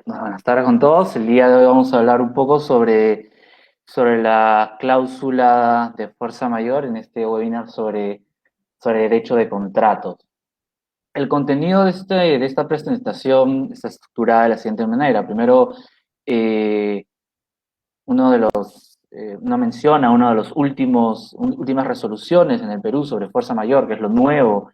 Buenas tardes con todos. El día de hoy vamos a hablar un poco sobre la cláusula de fuerza mayor en este webinar sobre derecho de contratos. El contenido de esta presentación está estructurada de la siguiente manera. Primero, eh, una mención a una de las últimas resoluciones en el Perú sobre fuerza mayor, que es lo nuevo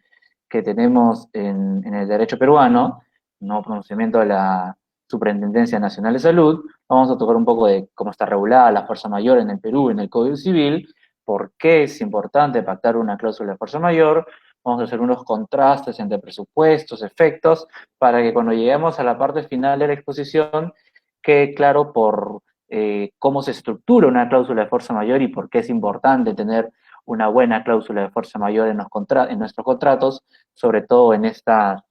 que tenemos en el derecho peruano, un nuevo pronunciamiento de la Superintendencia Nacional de Salud. Vamos a tocar un poco de cómo está regulada la fuerza mayor en el Perú, en el Código Civil, por qué es importante pactar una cláusula de fuerza mayor. Vamos a hacer unos contrastes entre presupuestos, efectos, para que cuando lleguemos a la parte final de la exposición quede claro por cómo se estructura una cláusula de fuerza mayor y por qué es importante tener una buena cláusula de fuerza mayor en nuestros contratos, sobre todo en estas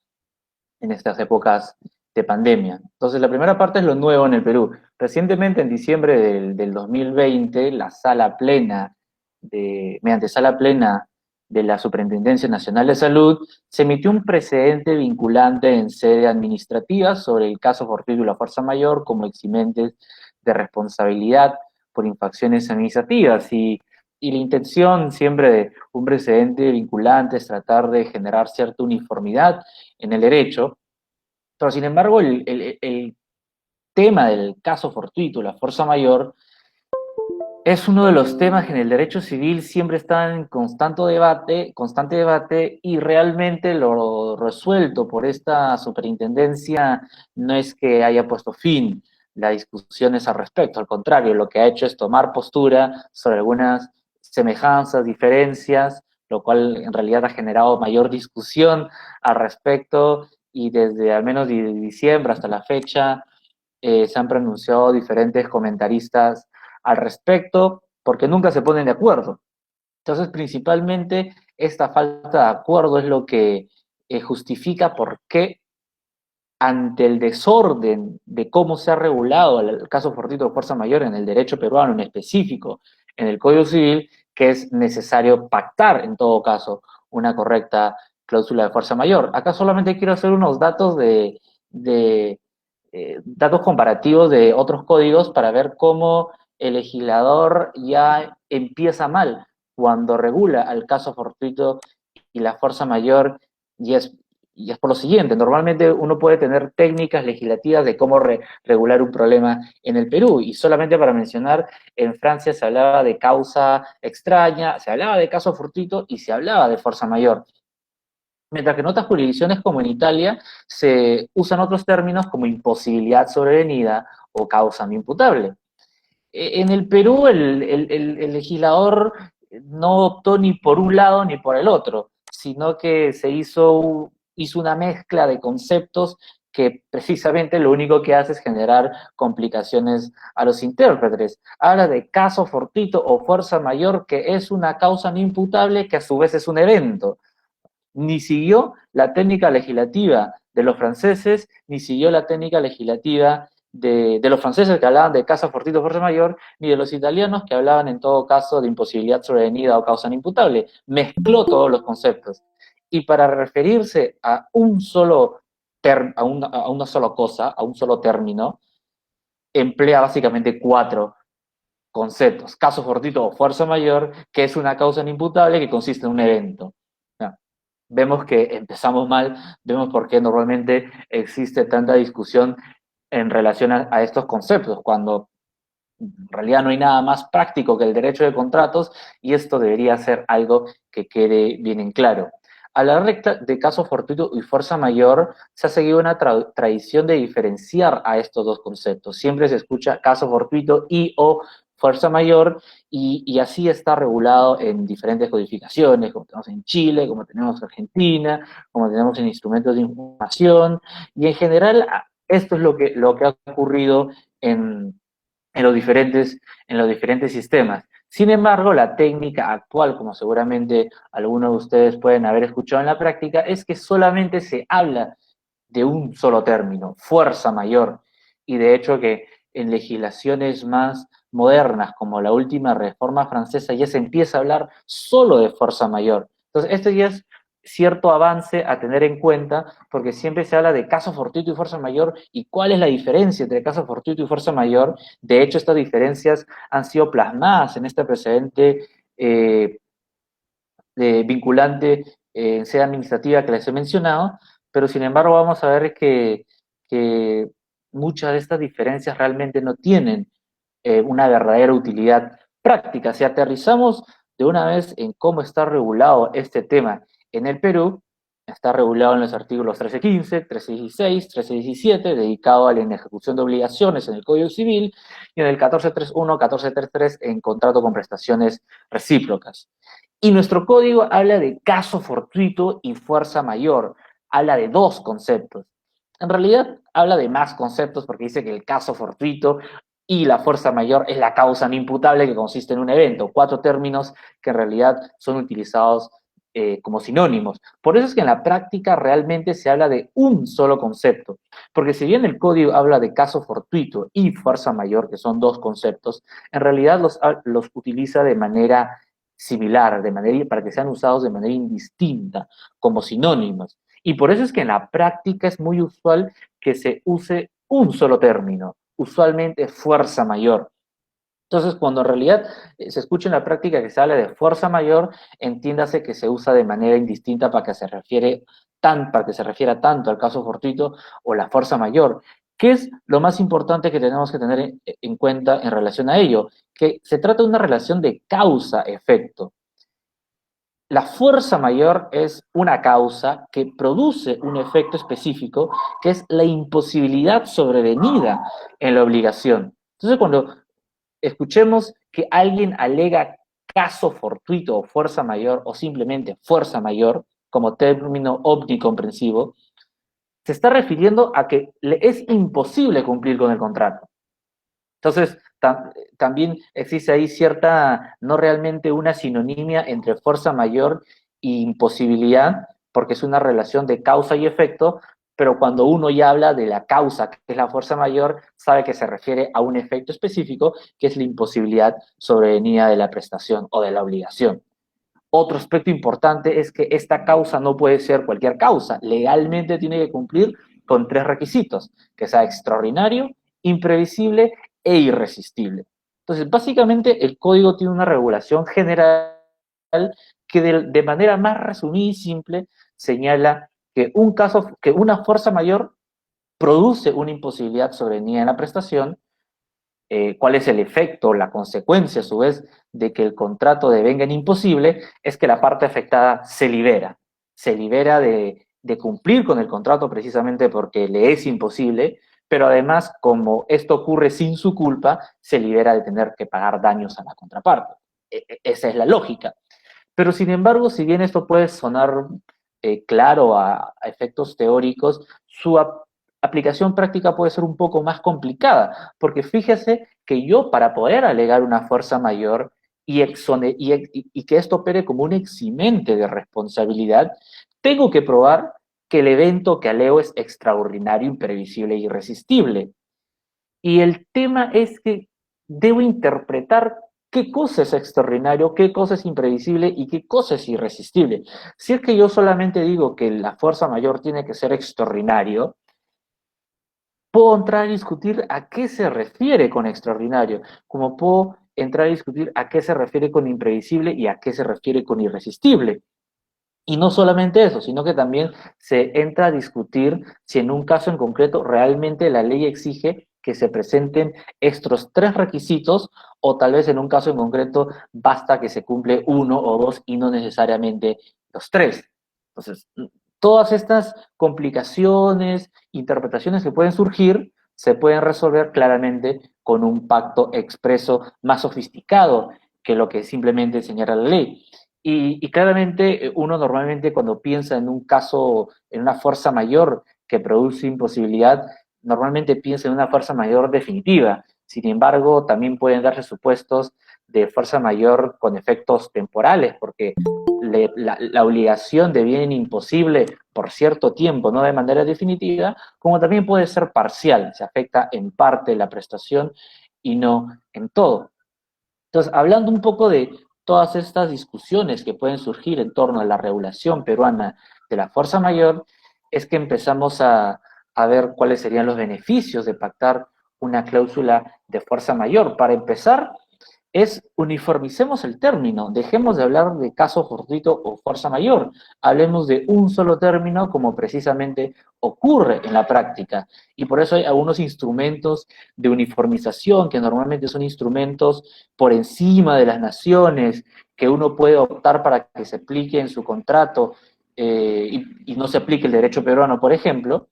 épocas de pandemia. Entonces, la primera parte es lo nuevo en el Perú. Recientemente, en diciembre del 2020, mediante sala plena de la Superintendencia Nacional de Salud, se emitió un precedente vinculante en sede administrativa sobre el caso fortuito y la fuerza mayor como eximentes de responsabilidad por infracciones administrativas. Y la intención siempre de un precedente vinculante es tratar de generar cierta uniformidad en el derecho, pero sin embargo el tema del caso fortuito, la fuerza mayor, es uno de los temas que en el derecho civil siempre está en constante debate, y realmente lo resuelto por esta superintendencia no es que haya puesto fin las discusiones al respecto, al contrario, lo que ha hecho es tomar postura sobre algunas semejanzas, diferencias, lo cual en realidad ha generado mayor discusión al respecto, y desde al menos de diciembre hasta la fecha se han pronunciado diferentes comentaristas al respecto, porque nunca se ponen de acuerdo. Entonces, principalmente, esta falta de acuerdo es lo que justifica por qué, ante el desorden de cómo se ha regulado el caso fortuito de fuerza mayor en el derecho peruano, en específico en el Código Civil, que es necesario pactar, en todo caso, una correcta cláusula de fuerza mayor. Acá solamente quiero hacer unos datos comparativos de otros códigos para ver cómo el legislador ya empieza mal cuando regula el caso fortuito y la fuerza mayor, y es por lo siguiente. Normalmente uno puede tener técnicas legislativas de cómo regular un problema en el Perú, y solamente para mencionar, en Francia se hablaba de causa extraña, se hablaba de caso fortuito y se hablaba de fuerza mayor. Mientras que en otras jurisdicciones, como en Italia, se usan otros términos como imposibilidad sobrevenida o causa no imputable. En el Perú, el legislador no optó ni por un lado ni por el otro, sino que hizo una mezcla de conceptos que precisamente lo único que hace es generar complicaciones a los intérpretes. Habla de caso fortuito o fuerza mayor, que es una causa no imputable que a su vez es un evento. Ni siguió la técnica legislativa de los franceses, ni siguió la técnica legislativa de los franceses, que hablaban de causa fortuito fuerza mayor, ni de los italianos, que hablaban en todo caso de imposibilidad sobrevenida o causa no imputable. Mezcló todos los conceptos. Y para referirse a una sola cosa, a un solo término, emplea básicamente cuatro conceptos: caso fortuito o fuerza mayor, que es una causa no imputable que consiste en un evento. Vemos que empezamos mal, vemos por qué normalmente existe tanta discusión en relación a estos conceptos, cuando en realidad no hay nada más práctico que el derecho de contratos, y esto debería ser algo que quede bien en claro. A la hora de caso fortuito y fuerza mayor, se ha seguido una tradición de diferenciar a estos dos conceptos. Siempre se escucha caso fortuito y o fuerza mayor, y así está regulado en diferentes codificaciones, como tenemos en Chile, como tenemos en Argentina, como tenemos en instrumentos de información, y en general esto es lo que ha ocurrido en, en los diferentes sistemas. Sin embargo, la técnica actual, como seguramente algunos de ustedes pueden haber escuchado en la práctica, es que solamente se habla de un solo término, fuerza mayor, y de hecho que en legislaciones más modernas, como la última reforma francesa, ya se empieza a hablar solo de fuerza mayor. Entonces, esto ya es cierto avance a tener en cuenta, porque siempre se habla de caso fortuito y fuerza mayor, y cuál es la diferencia entre caso fortuito y fuerza mayor. De hecho, estas diferencias han sido plasmadas en este precedente vinculante en sede administrativa que les he mencionado, pero sin embargo vamos a ver que muchas de estas diferencias realmente no tienen una verdadera utilidad práctica. Si aterrizamos de una vez en cómo está regulado este tema en el Perú, está regulado en los artículos 1315, 1316, 1317, dedicado a la ejecución de obligaciones en el Código Civil, y en el 1431, 1433 en contrato con prestaciones recíprocas. Y nuestro código habla de caso fortuito y fuerza mayor, habla de dos conceptos. En realidad habla de más conceptos porque dice que el caso fortuito y la fuerza mayor es la causa no imputable que consiste en un evento. Cuatro términos que en realidad son utilizados como sinónimos. Por eso es que en la práctica realmente se habla de un solo concepto. Porque si bien el código habla de caso fortuito y fuerza mayor, que son dos conceptos, en realidad los utiliza de manera similar, para que sean usados de manera indistinta, como sinónimos. Y por eso es que en la práctica es muy usual que se use un solo término, usualmente fuerza mayor. Entonces, cuando en realidad se escucha en la práctica que se habla de fuerza mayor, entiéndase que se usa de manera indistinta para que se refiera tanto al caso fortuito o la fuerza mayor. ¿Qué es lo más importante que tenemos que tener en cuenta en relación a ello? Que se trata de una relación de causa-efecto. La fuerza mayor es una causa que produce un efecto específico, que es la imposibilidad sobrevenida en la obligación. Entonces, cuando escuchemos que alguien alega caso fortuito o fuerza mayor, o simplemente fuerza mayor, como término omnicomprensivo, se está refiriendo a que le es imposible cumplir con el contrato. Entonces, también existe ahí cierta, no realmente una sinonimia entre fuerza mayor e imposibilidad, porque es una relación de causa y efecto, pero cuando uno ya habla de la causa, que es la fuerza mayor, sabe que se refiere a un efecto específico, que es la imposibilidad sobrevenida de la prestación o de la obligación. Otro aspecto importante es que esta causa no puede ser cualquier causa. Legalmente tiene que cumplir con tres requisitos: que sea extraordinario, imprevisible e irresistible. Entonces, básicamente, el código tiene una regulación general que de manera más resumida y simple señala que que una fuerza mayor produce una imposibilidad sobrevenida en la prestación. ¿Cuál es el efecto, la consecuencia a su vez de que el contrato devenga imposible? Es que la parte afectada se libera de cumplir con el contrato precisamente porque le es imposible, pero además, como esto ocurre sin su culpa, se libera de tener que pagar daños a la contraparte. Esa es la lógica. Pero sin embargo, si bien esto puede sonar claro a efectos teóricos, su aplicación práctica puede ser un poco más complicada, porque fíjese que yo para poder alegar una fuerza mayor y que esto opere como un eximente de responsabilidad, tengo que probar que el evento que alego es extraordinario, imprevisible e irresistible. Y el tema es que debo interpretar qué cosa es extraordinario, qué cosa es imprevisible y qué cosa es irresistible. Si es que yo solamente digo que la fuerza mayor tiene que ser extraordinario, puedo entrar a discutir a qué se refiere con extraordinario, como puedo entrar a discutir a qué se refiere con imprevisible y a qué se refiere con irresistible. Y no solamente eso, sino que también se entra a discutir si en un caso en concreto realmente la ley exige que se presenten estos tres requisitos, o tal vez en un caso en concreto basta que se cumple uno o dos y no necesariamente los tres. Entonces, todas estas complicaciones, interpretaciones que pueden surgir, se pueden resolver claramente con un pacto expreso más sofisticado que lo que simplemente señala la ley. Y claramente uno normalmente cuando piensa en un caso, en una fuerza mayor que produce imposibilidad, normalmente piensa en una fuerza mayor definitiva. Sin embargo, también pueden darse supuestos de fuerza mayor con efectos temporales, porque la obligación de bien imposible por cierto tiempo, no de manera definitiva, como también puede ser parcial, se afecta en parte la prestación y no en todo. Entonces, hablando un poco de todas estas discusiones que pueden surgir en torno a la regulación peruana de la fuerza mayor, es que empezamos a ver cuáles serían los beneficios de pactar una cláusula de fuerza mayor. Para empezar, es uniformicemos el término, dejemos de hablar de caso fortuito o fuerza mayor, hablemos de un solo término como precisamente ocurre en la práctica. Y por eso hay algunos instrumentos de uniformización que normalmente son instrumentos por encima de las naciones que uno puede optar para que se aplique en su contrato y no se aplique el derecho peruano, por ejemplo.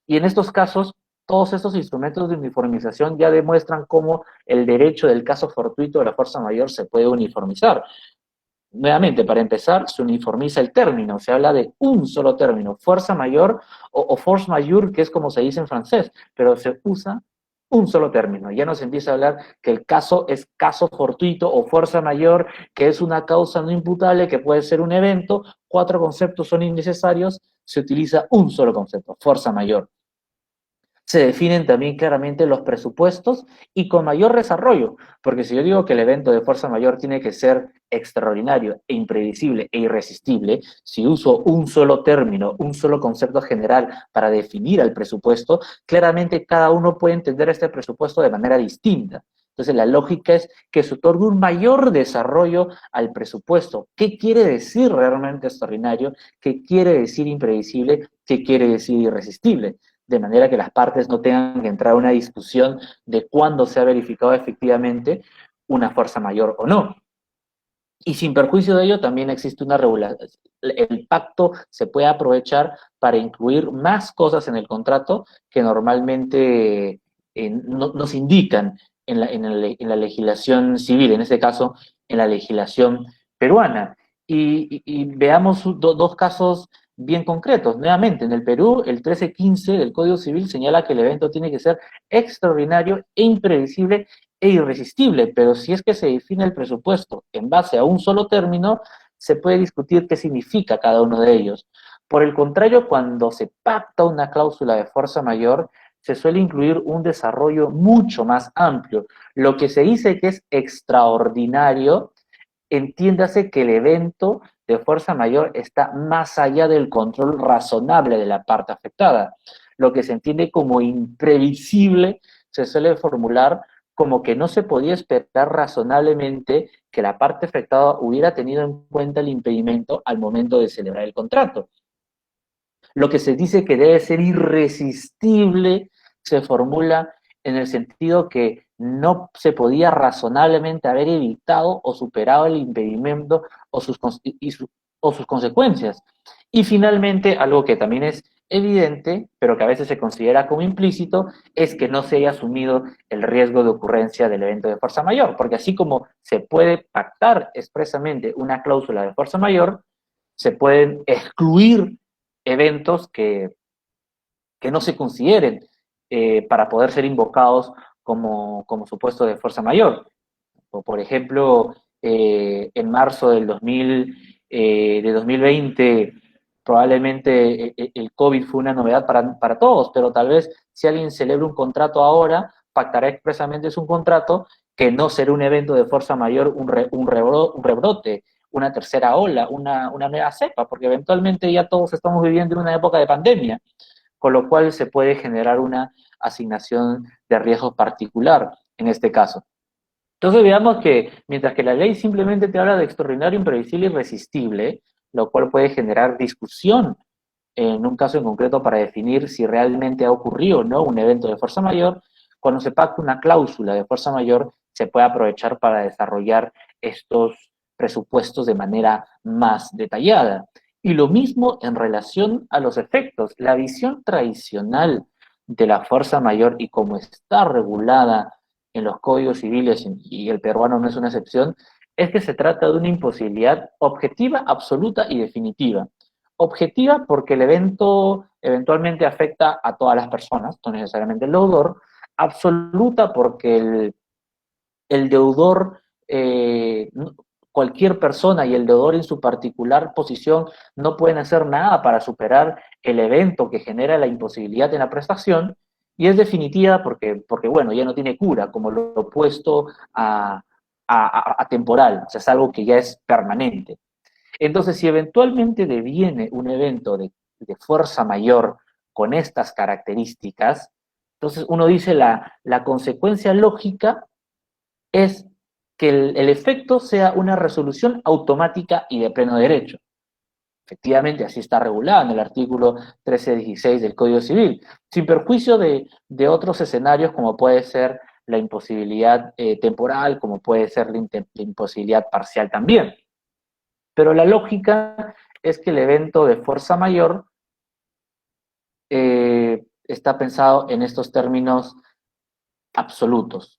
Y en estos casos, todos estos instrumentos de uniformización ya demuestran cómo el derecho del caso fortuito de la fuerza mayor se puede uniformizar. Nuevamente, para empezar, se uniformiza el término, se habla de un solo término, fuerza mayor o force majeure, que es como se dice en francés, pero se usa un solo término. Ya no se empieza a hablar que el caso es caso fortuito o fuerza mayor, que es una causa no imputable, que puede ser un evento, 4 conceptos son innecesarios, se utiliza un solo concepto, fuerza mayor. Se definen también claramente los presupuestos y con mayor desarrollo, porque si yo digo que el evento de fuerza mayor tiene que ser extraordinario e imprevisible e irresistible, si uso un solo término, un solo concepto general para definir al presupuesto, claramente cada uno puede entender este presupuesto de manera distinta. Entonces la lógica es que se otorgue un mayor desarrollo al presupuesto. ¿Qué quiere decir realmente extraordinario? ¿Qué quiere decir imprevisible? ¿Qué quiere decir irresistible? De manera que las partes no tengan que entrar a una discusión de cuándo se ha verificado efectivamente una fuerza mayor o no. Y sin perjuicio de ello, también existe una regulación. El pacto se puede aprovechar para incluir más cosas en el contrato que normalmente nos indican en la legislación civil, en este caso, en la legislación peruana. Y veamos dos casos bien concretos. Nuevamente, en el Perú, el 1315 del Código Civil señala que el evento tiene que ser extraordinario e imprevisible e irresistible, pero si es que se define el presupuesto en base a un solo término, se puede discutir qué significa cada uno de ellos. Por el contrario, cuando se pacta una cláusula de fuerza mayor, se suele incluir un desarrollo mucho más amplio. Lo que se dice que es extraordinario, entiéndase que el evento de fuerza mayor está más allá del control razonable de la parte afectada. Lo que se entiende como imprevisible se suele formular como que no se podía esperar razonablemente que la parte afectada hubiera tenido en cuenta el impedimento al momento de celebrar el contrato. Lo que se dice que debe ser irresistible se formula en el sentido que no se podía razonablemente haber evitado o superado el impedimento o sus consecuencias. Y finalmente, algo que también es evidente, pero que a veces se considera como implícito, es que no se haya asumido el riesgo de ocurrencia del evento de fuerza mayor, porque así como se puede pactar expresamente una cláusula de fuerza mayor, se pueden excluir eventos que no se consideren para poder ser invocados como supuesto de fuerza mayor. O, por ejemplo, en marzo de 2020, probablemente el COVID fue una novedad para todos, pero tal vez si alguien celebra un contrato ahora, pactará expresamente es un contrato que no será un evento de fuerza mayor, un rebrote, una tercera ola, una nueva cepa, porque eventualmente ya todos estamos viviendo en una época de pandemia, con lo cual se puede generar una asignación de riesgo particular en este caso. Entonces veamos que mientras que la ley simplemente te habla de extraordinario, imprevisible y irresistible, lo cual puede generar discusión en un caso en concreto para definir si realmente ha ocurrido o no un evento de fuerza mayor, cuando se pacta una cláusula de fuerza mayor, se puede aprovechar para desarrollar estos presupuestos de manera más detallada. Y lo mismo en relación a los efectos. La visión tradicional de la fuerza mayor y cómo está regulada en los códigos civiles, y el peruano no es una excepción, es que se trata de una imposibilidad objetiva, absoluta y definitiva. Objetiva porque el evento eventualmente afecta a todas las personas, no necesariamente el deudor. Absoluta porque el deudor, cualquier persona y el deudor en su particular posición no pueden hacer nada para superar el evento que genera la imposibilidad de la prestación. Y es definitiva porque bueno, ya no tiene cura, como lo opuesto atemporal, o sea, es algo que ya es permanente. Entonces, si eventualmente deviene un evento de fuerza mayor con estas características, entonces uno dice la consecuencia lógica es que el efecto sea una resolución automática y de pleno derecho. Efectivamente, así está regulado en el artículo 1316 del Código Civil, sin perjuicio de otros escenarios como puede ser la imposibilidad temporal, como puede ser la imposibilidad parcial también. Pero la lógica es que el evento de fuerza mayor está pensado en estos términos absolutos.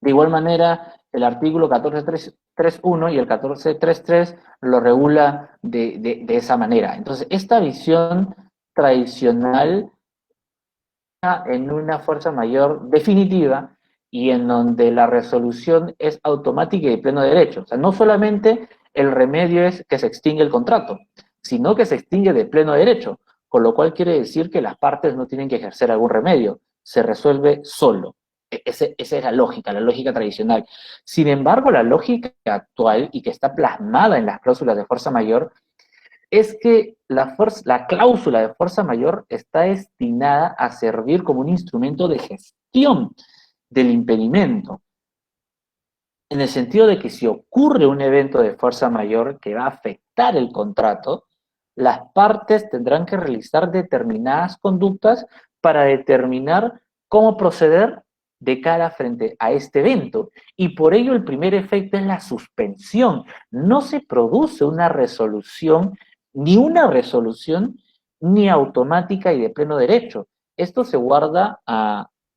De igual manera, el artículo 14.3.1 y el 14.3.3 lo regula de esa manera. Entonces, esta visión tradicional en una fuerza mayor definitiva y en donde la resolución es automática y de pleno derecho. O sea, no solamente el remedio es que se extingue el contrato, sino que se extingue de pleno derecho, con lo cual quiere decir que las partes no tienen que ejercer algún remedio, se resuelve solo. Esa es la lógica tradicional. Sin embargo, la lógica actual y que está plasmada en las cláusulas de fuerza mayor es que la cláusula de fuerza mayor está destinada a servir como un instrumento de gestión del impedimento, en el sentido de que si ocurre un evento de fuerza mayor que va a afectar el contrato, las partes tendrán que realizar determinadas conductas para determinar cómo proceder de cara frente a este evento. Y por ello el primer efecto es la suspensión. No se produce una resolución, ni automática y de pleno derecho. Esto se guarda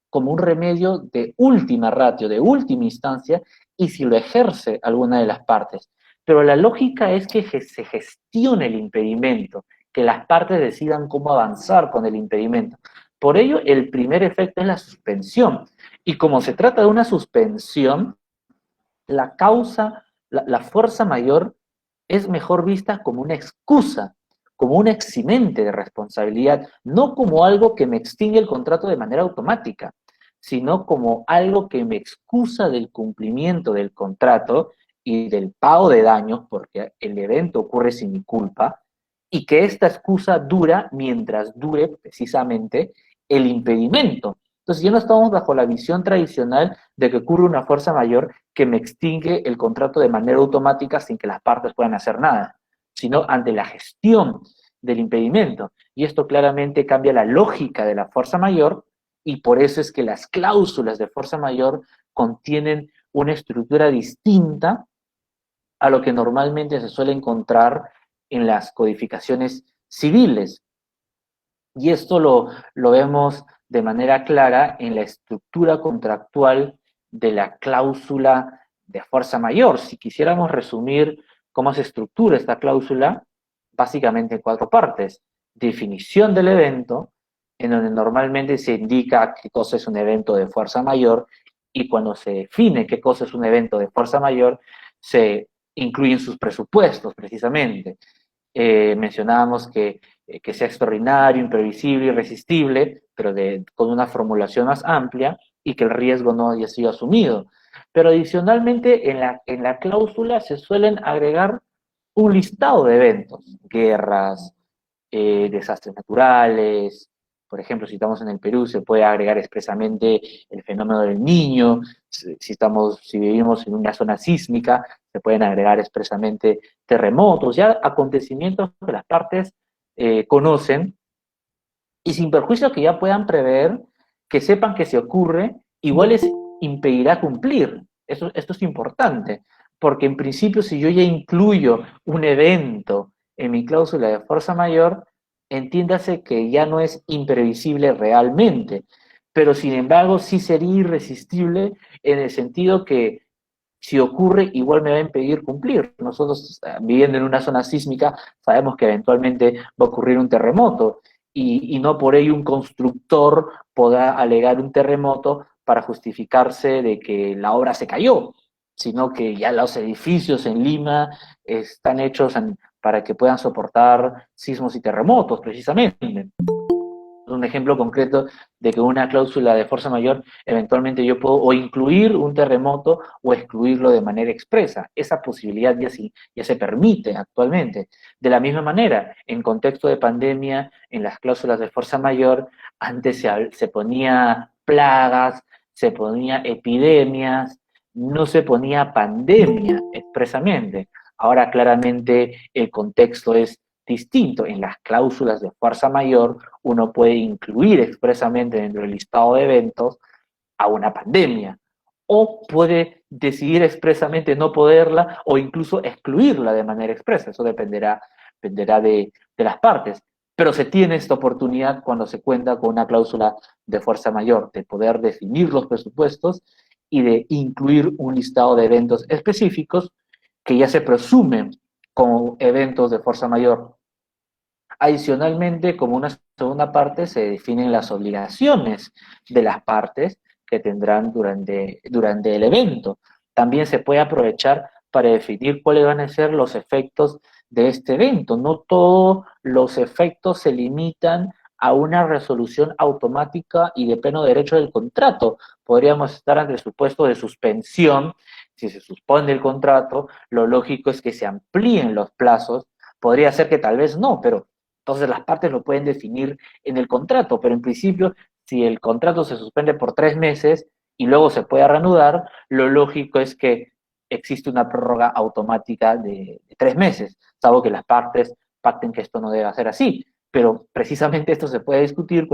como un remedio de última ratio, de última instancia, y si lo ejerce alguna de las partes. Pero la lógica es que se gestione el impedimento, que las partes decidan cómo avanzar con el impedimento. Por ello, el primer efecto es la suspensión. Y como se trata de una suspensión, la causa, la fuerza mayor es mejor vista como una excusa, como un eximente de responsabilidad, no como algo que me extingue el contrato de manera automática, sino como algo que me excusa del cumplimiento del contrato y del pago de daños, porque el evento ocurre sin mi culpa, y que esta excusa dura mientras dure precisamente el impedimento. Entonces ya no estamos bajo la visión tradicional de que ocurre una fuerza mayor que me extingue el contrato de manera automática sin que las partes puedan hacer nada, sino ante la gestión del impedimento. Y esto claramente cambia la lógica de la fuerza mayor y por eso es que las cláusulas de fuerza mayor contienen una estructura distinta a lo que normalmente se suele encontrar en las codificaciones civiles. Y esto lo vemos de manera clara en la estructura contractual de la cláusula de fuerza mayor. Si quisiéramos resumir cómo se estructura esta cláusula, básicamente en cuatro partes. Definición del evento, en donde normalmente se indica qué cosa es un evento de fuerza mayor, y cuando se define qué cosa es un evento de fuerza mayor, se incluyen sus presupuestos, precisamente. Mencionábamos que sea extraordinario, imprevisible, irresistible, pero con una formulación más amplia y que el riesgo no haya sido asumido. Pero adicionalmente en la cláusula se suelen agregar un listado de eventos, guerras, desastres naturales. Por ejemplo, si estamos en el Perú, se puede agregar expresamente el fenómeno del Niño. Si vivimos en una zona sísmica, se pueden agregar expresamente terremotos, ya acontecimientos que las partes conocen, y sin perjuicio que ya puedan prever, que sepan que si ocurre, igual les impedirá cumplir. Esto es importante, porque en principio si yo ya incluyo un evento en mi cláusula de fuerza mayor, entiéndase que ya no es imprevisible realmente, pero sin embargo sí sería irresistible en el sentido que si ocurre, igual me va a impedir cumplir. Nosotros, viviendo en una zona sísmica, sabemos que eventualmente va a ocurrir un terremoto y no por ello un constructor podrá alegar un terremoto para justificarse de que la obra se cayó, sino que ya los edificios en Lima están hechos para que puedan soportar sismos y terremotos, precisamente. un ejemplo concreto de que una cláusula de fuerza mayor, eventualmente yo puedo o incluir un terremoto o excluirlo de manera expresa. Esa posibilidad ya se permite actualmente. De la misma manera, en contexto de pandemia, en las cláusulas de fuerza mayor, antes se ponía plagas, se ponía epidemias, no se ponía pandemia expresamente. Ahora claramente el contexto es distinto. En las cláusulas de fuerza mayor uno puede incluir expresamente dentro del listado de eventos a una pandemia o puede decidir expresamente no poderla o incluso excluirla de manera expresa. Eso dependerá de las partes. Pero se tiene esta oportunidad cuando se cuenta con una cláusula de fuerza mayor, de poder definir los presupuestos y de incluir un listado de eventos específicos que ya se presumen como eventos de fuerza mayor. Adicionalmente, como una segunda parte, se definen las obligaciones de las partes que tendrán durante el evento. También se puede aprovechar para definir cuáles van a ser los efectos de este evento. No todos los efectos se limitan a una resolución automática y de pleno derecho del contrato. Podríamos estar ante el supuesto de suspensión. Si se suspende el contrato, lo lógico es que se amplíen los plazos. Podría ser que tal vez no, pero entonces las partes lo pueden definir en el contrato, pero en principio, si el contrato se suspende por 3 meses y luego se puede reanudar, lo lógico es que existe una prórroga automática de 3 meses, salvo que las partes pacten que esto no debe ser así. Pero precisamente esto se puede discutir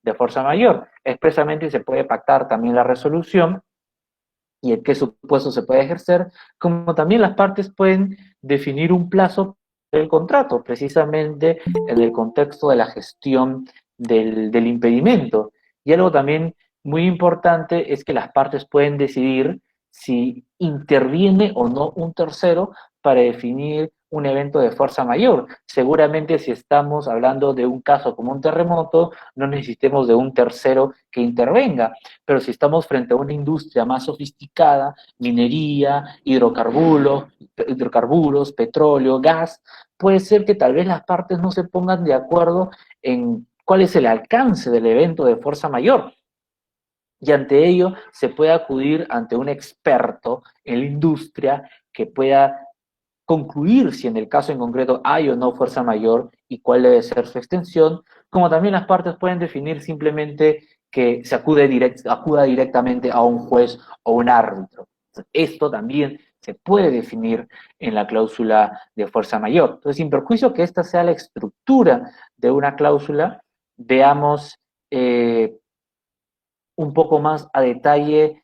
de fuerza mayor. Expresamente se puede pactar también la resolución y en qué supuesto se puede ejercer, como también las partes pueden definir un plazo del contrato, precisamente en el contexto de la gestión del impedimento. Y algo también muy importante es que las partes pueden decidir si interviene o no un tercero para definir un evento de fuerza mayor. Seguramente si estamos hablando de un caso como un terremoto, no necesitemos de un tercero que intervenga, pero si estamos frente a una industria más sofisticada, minería, hidrocarburos, petróleo, gas, puede ser que tal vez las partes no se pongan de acuerdo en cuál es el alcance del evento de fuerza mayor. Y ante ello se puede acudir ante un experto en la industria que pueda concluir si en el caso en concreto hay o no fuerza mayor y cuál debe ser su extensión, como también las partes pueden definir simplemente que se acuda directamente a un juez o un árbitro. Esto también se puede definir en la cláusula de fuerza mayor. Entonces, sin perjuicio que esta sea la estructura de una cláusula, veamos un poco más a detalle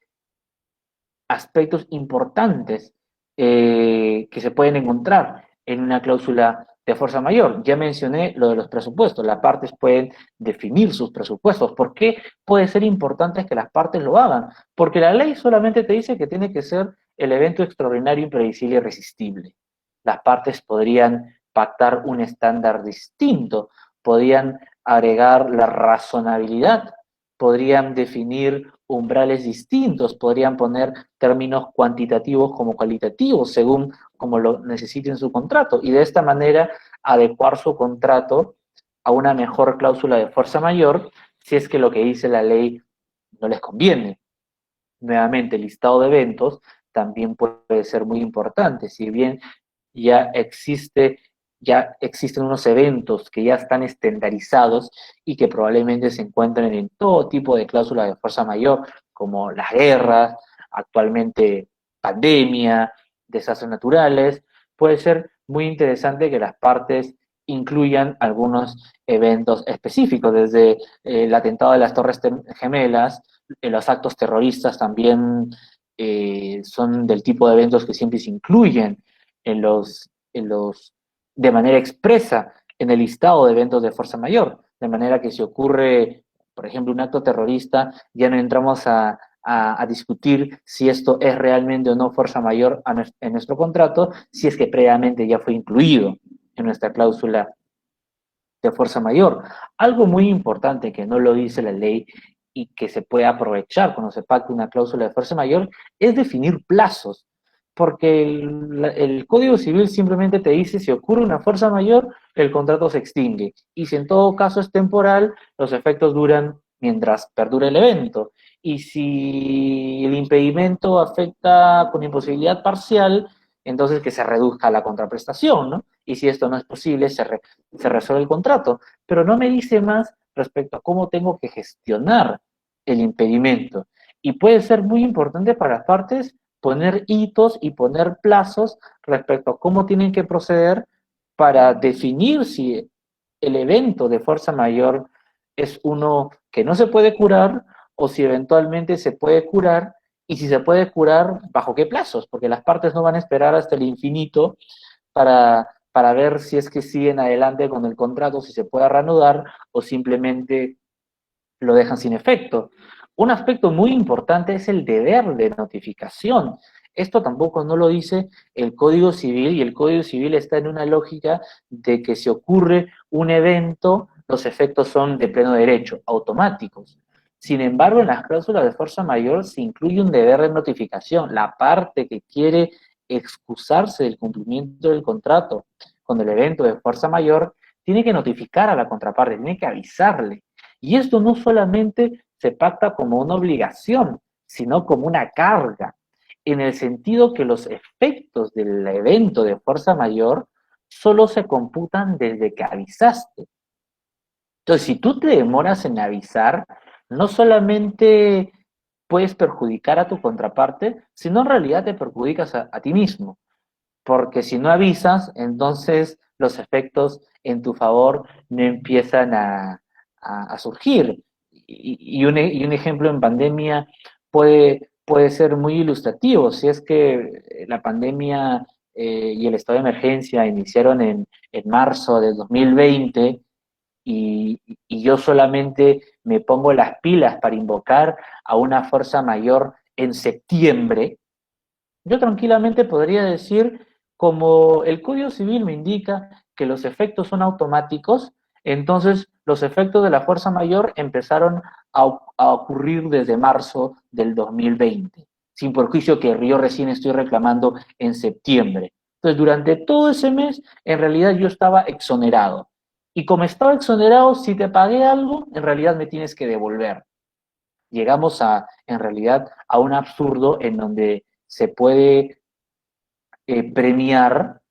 aspectos importantes que se pueden encontrar en una cláusula de fuerza mayor. Ya mencioné lo de los presupuestos. Las partes pueden definir sus presupuestos. ¿Por qué puede ser importante que las partes lo hagan? Porque la ley solamente te dice que tiene que ser el evento extraordinario, imprevisible y irresistible. Las partes podrían pactar un estándar distinto, podrían agregar la razonabilidad, podrían definir umbrales distintos, podrían poner términos cuantitativos como cualitativos, según como lo necesiten su contrato, y de esta manera adecuar su contrato a una mejor cláusula de fuerza mayor, si es que lo que dice la ley no les conviene. Nuevamente, el listado de eventos también puede ser muy importante, si bien ya existen unos eventos que ya están estandarizados y que probablemente se encuentren en todo tipo de cláusulas de fuerza mayor, como las guerras, actualmente pandemia, desastres naturales. Puede ser muy interesante que las partes incluyan algunos eventos específicos, desde el atentado de las Torres Gemelas, los actos terroristas también son del tipo de eventos que siempre se incluyen de manera expresa en el listado de eventos de fuerza mayor, de manera que si ocurre, por ejemplo, un acto terrorista, ya no entramos a discutir si esto es realmente o no fuerza mayor en nuestro contrato, si es que previamente ya fue incluido en nuestra cláusula de fuerza mayor. Algo muy importante que no lo dice la ley y que se puede aprovechar cuando se pacta una cláusula de fuerza mayor es definir plazos. porque el Código Civil simplemente te dice si ocurre una fuerza mayor, el contrato se extingue. Y si en todo caso es temporal, los efectos duran mientras perdure el evento. Y si el impedimento afecta con imposibilidad parcial, entonces que se reduzca la contraprestación, ¿no? Y si esto no es posible, se resuelve el contrato. Pero no me dice más respecto a cómo tengo que gestionar el impedimento. Y puede ser muy importante para las partes poner hitos y poner plazos respecto a cómo tienen que proceder para definir si el evento de fuerza mayor es uno que no se puede curar o si eventualmente se puede curar y si se puede curar bajo qué plazos, porque las partes no van a esperar hasta el infinito para ver si es que siguen adelante con el contrato, si se puede reanudar o simplemente lo dejan sin efecto. Un aspecto muy importante es el deber de notificación. Esto tampoco no lo dice el Código Civil y el Código Civil está en una lógica de que si ocurre un evento, los efectos son de pleno derecho, automáticos. Sin embargo, en las cláusulas de fuerza mayor se incluye un deber de notificación. La parte que quiere excusarse del cumplimiento del contrato con el evento de fuerza mayor tiene que notificar a la contraparte, tiene que avisarle. Y esto no solamente se pacta como una obligación, sino como una carga, en el sentido que los efectos del evento de fuerza mayor solo se computan desde que avisaste. Entonces, si tú te demoras en avisar, no solamente puedes perjudicar a tu contraparte, sino en realidad te perjudicas a ti mismo, porque si no avisas, entonces los efectos en tu favor no empiezan a surgir. Y un ejemplo en pandemia puede ser muy ilustrativo. Si es que la pandemia y el estado de emergencia iniciaron en marzo de 2020 y yo solamente me pongo las pilas para invocar a una fuerza mayor en septiembre, yo tranquilamente podría decir, como el Código Civil me indica que los efectos son automáticos, entonces los efectos de la fuerza mayor empezaron a ocurrir desde marzo del 2020, sin perjuicio que yo recién estoy reclamando en septiembre. Entonces, durante todo ese mes, en realidad yo estaba exonerado. Y como estaba exonerado, si te pagué algo, en realidad me tienes que devolver. Llegamos en realidad, a un absurdo en donde se puede premiar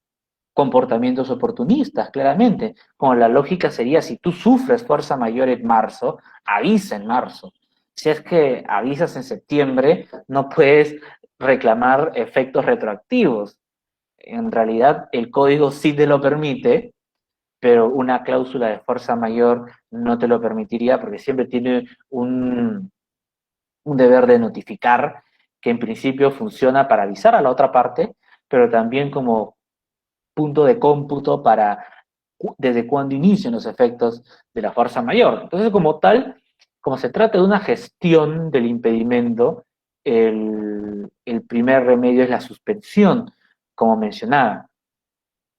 comportamientos oportunistas, claramente. Como la lógica sería, si tú sufres fuerza mayor en marzo, avisa en marzo. Si es que avisas en septiembre, no puedes reclamar efectos retroactivos. En realidad, el código sí te lo permite, pero una cláusula de fuerza mayor no te lo permitiría porque siempre tiene un deber de notificar que en principio funciona para avisar a la otra parte, pero también como punto de cómputo para desde cuándo inician los efectos de la fuerza mayor. Entonces, como tal, como se trata de una gestión del impedimento, el primer remedio es la suspensión, como mencionaba.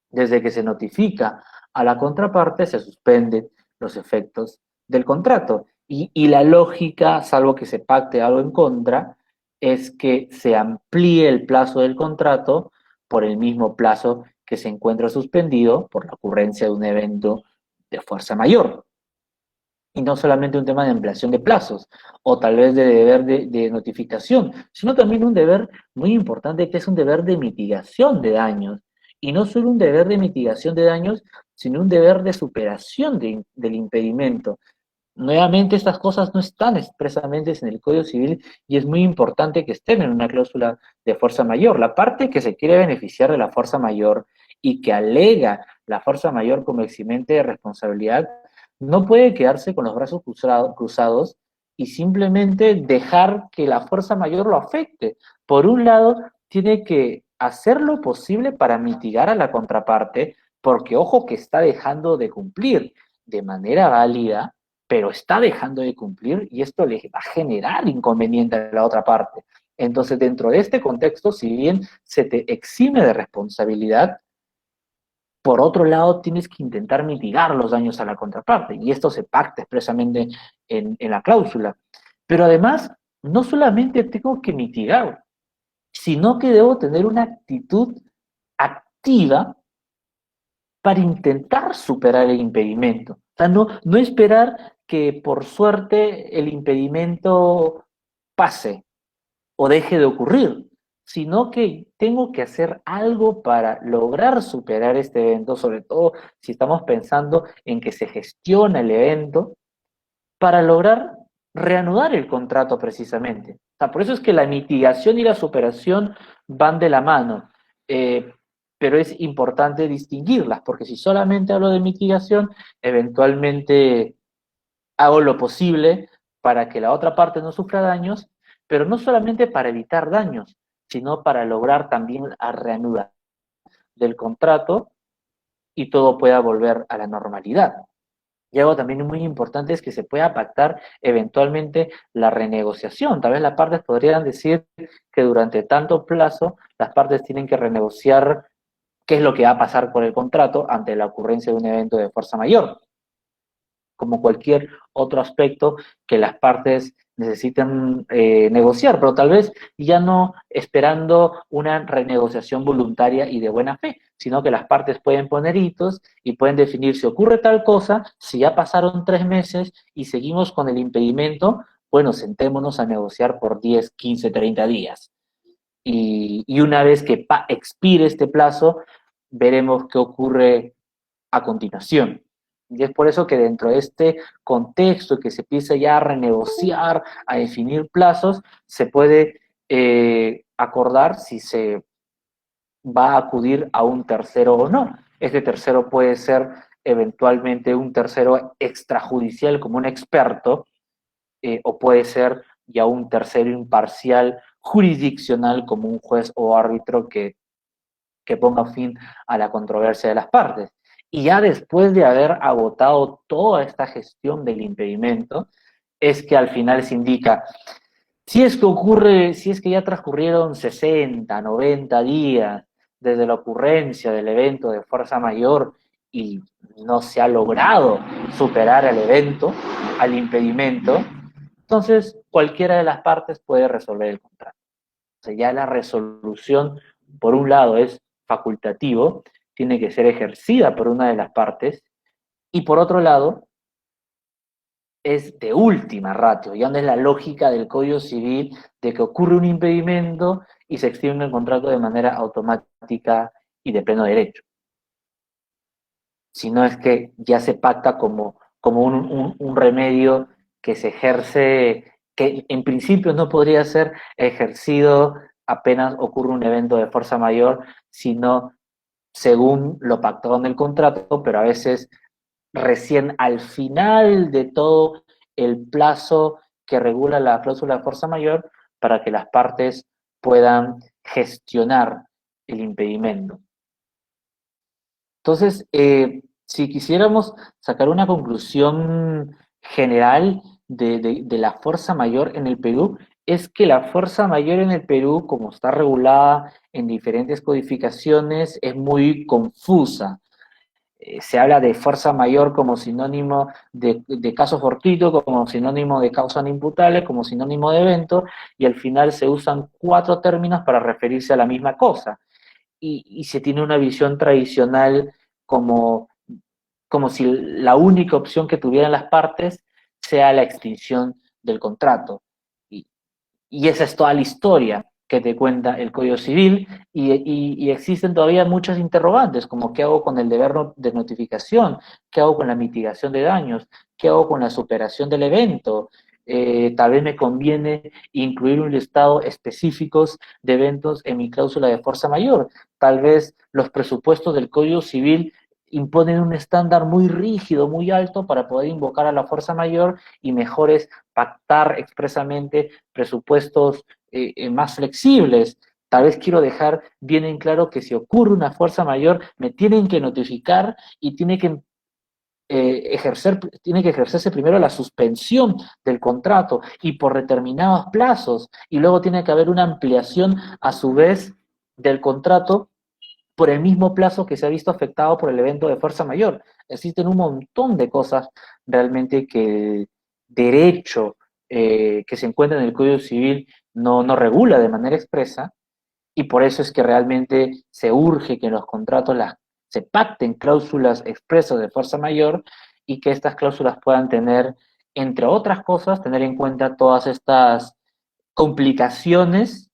Desde que se notifica a la contraparte, se suspenden los efectos del contrato. Y la lógica, salvo que se pacte algo en contra, es que se amplíe el plazo del contrato por el mismo plazo que se encuentra suspendido por la ocurrencia de un evento de fuerza mayor. Y no solamente un tema de ampliación de plazos, o tal vez de deber de notificación, sino también un deber muy importante que es un deber de mitigación de daños. Y no solo un deber de mitigación de daños, sino un deber de superación del impedimento. Nuevamente, estas cosas no están expresamente en el Código Civil y es muy importante que estén en una cláusula de fuerza mayor. La parte que se quiere beneficiar de la fuerza mayor y que alega la fuerza mayor como eximente de responsabilidad no puede quedarse con los brazos cruzados y simplemente dejar que la fuerza mayor lo afecte. Por un lado, tiene que hacer lo posible para mitigar a la contraparte, porque ojo que está dejando de cumplir de manera válida, pero está dejando de cumplir y esto le va a generar inconveniente a la otra parte. Entonces, dentro de este contexto, si bien se te exime de responsabilidad, por otro lado, tienes que intentar mitigar los daños a la contraparte, y esto se pacta expresamente en la cláusula. Pero además, no solamente tengo que mitigar, sino que debo tener una actitud activa para intentar superar el impedimento. O sea, no esperar que por suerte el impedimento pase o deje de ocurrir, sino que tengo que hacer algo para lograr superar este evento, sobre todo si estamos pensando en que se gestiona el evento, para lograr reanudar el contrato precisamente. O sea, por eso es que la mitigación y la superación van de la mano. Pero es importante distinguirlas, porque si solamente hablo de mitigación, eventualmente hago lo posible para que la otra parte no sufra daños, pero no solamente para evitar daños, sino para lograr también la reanudar del contrato y todo pueda volver a la normalidad. Y algo también muy importante es que se pueda pactar eventualmente la renegociación. Tal vez las partes podrían decir que durante tanto plazo las partes tienen que renegociar qué es lo que va a pasar con el contrato ante la ocurrencia de un evento de fuerza mayor, como cualquier otro aspecto que las partes necesiten negociar, pero tal vez ya no esperando una renegociación voluntaria y de buena fe, sino que las partes pueden poner hitos y pueden definir si ocurre tal cosa, si ya pasaron 3 meses y seguimos con el impedimento, bueno, sentémonos a negociar por 10, 15, 30 días. Y una vez que expire este plazo, veremos qué ocurre a continuación. Y es por eso que dentro de este contexto que se empieza ya a renegociar, a definir plazos, se puede acordar si se va a acudir a un tercero o no. Este tercero puede ser eventualmente un tercero extrajudicial como un experto, o puede ser ya un tercero imparcial jurisdiccional como un juez o árbitro que ponga fin a la controversia de las partes. Y ya después de haber agotado toda esta gestión del impedimento, es que al final se indica, si es que ocurre, si es que ya transcurrieron 60, 90 días desde la ocurrencia del evento de fuerza mayor y no se ha logrado superar el evento, al impedimento, entonces cualquiera de las partes puede resolver el contrato. O sea, ya la resolución, por un lado, es facultativo, tiene que ser ejercida por una de las partes, y por otro lado, es de última ratio, ya no es la lógica del Código Civil de que ocurre un impedimento y se extiende el contrato de manera automática y de pleno derecho, sino es que ya se pacta como un remedio que se ejerce, que en principio no podría ser ejercido apenas ocurre un evento de fuerza mayor, sino según lo pactado en el contrato, pero a veces recién al final de todo el plazo que regula la cláusula de fuerza mayor para que las partes puedan gestionar el impedimento. Entonces, si quisiéramos sacar una conclusión general de la fuerza mayor en el Perú, es que la fuerza mayor en el Perú, como está regulada en diferentes codificaciones, es muy confusa. Se habla de fuerza mayor como sinónimo de caso fortuito, como sinónimo de causa no imputable, como sinónimo de evento, y al final se usan 4 términos para referirse a la misma cosa. Y se tiene una visión tradicional como, como si la única opción que tuvieran las partes sea la extinción del contrato. Y, y esa es toda la historia que te cuenta el Código Civil y existen todavía muchas interrogantes, como qué hago con el deber de notificación, qué hago con la mitigación de daños, qué hago con la superación del evento. Tal vez me conviene incluir un listado específicos de eventos en mi cláusula de fuerza mayor. Tal vez los presupuestos del Código Civil imponen un estándar muy rígido, muy alto para poder invocar a la fuerza mayor y mejor es pactar expresamente presupuestos más flexibles. Tal vez quiero dejar bien en claro que si ocurre una fuerza mayor, me tienen que notificar y tiene que ejercerse primero la suspensión del contrato y por determinados plazos, y luego tiene que haber una ampliación a su vez del contrato por el mismo plazo que se ha visto afectado por el evento de fuerza mayor. Existen un montón de cosas realmente que el derecho que se encuentra en el Código Civil no regula de manera expresa y por eso es que realmente se urge que en los contratos se pacten cláusulas expresas de fuerza mayor y que estas cláusulas puedan tener, entre otras cosas, tener en cuenta todas estas complicaciones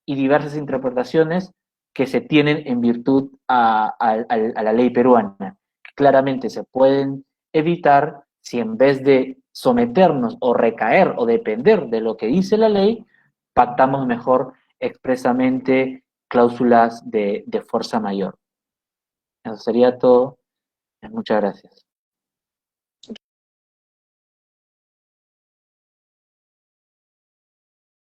y diversas interpretaciones que se tienen en virtud a la ley peruana. Claramente se pueden evitar si en vez de someternos o recaer o depender de lo que dice la ley, pactamos mejor expresamente cláusulas de fuerza mayor. Eso sería todo. Muchas gracias.